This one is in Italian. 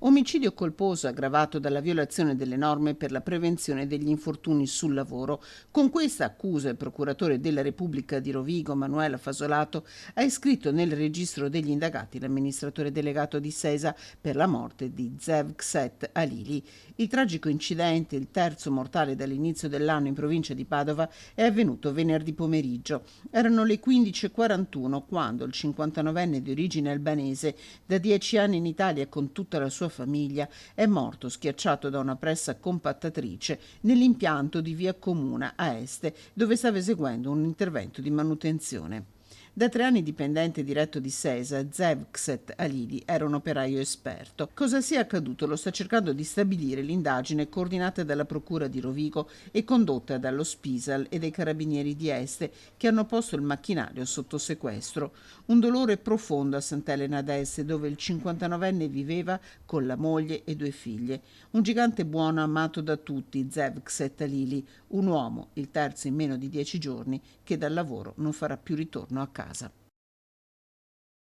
Omicidio colposo aggravato dalla violazione delle norme per la prevenzione degli infortuni sul lavoro. Con questa accusa il procuratore della Repubblica di Rovigo, Manuela Fasolato, ha iscritto nel registro degli indagati l'amministratore delegato di Sesa per la morte di Zevkset Alili. Il tragico incidente, il terzo mortale dall'inizio dell'anno in provincia di Padova, è avvenuto venerdì pomeriggio. Erano le 15:41 quando il 59enne di origine albanese, da 10 anni in Italia con tutta la sua famiglia, è morto schiacciato da una pressa compattatrice nell'impianto di Via Comuna a Este, dove stava eseguendo un intervento di manutenzione. Da 3 anni dipendente diretto di Sesa, Zevkset Alili era un operaio esperto. Cosa sia accaduto lo sta cercando di stabilire l'indagine coordinata dalla Procura di Rovigo e condotta dallo Spisal e dai Carabinieri di Este, che hanno posto il macchinario sotto sequestro. Un dolore profondo a Sant'Elena d'Este, dove il 59enne viveva con la moglie e 2 figlie. Un gigante buono amato da tutti, Zevkset Alili, un uomo, il terzo in meno di 10 giorni, che dal lavoro non farà più ritorno a casa.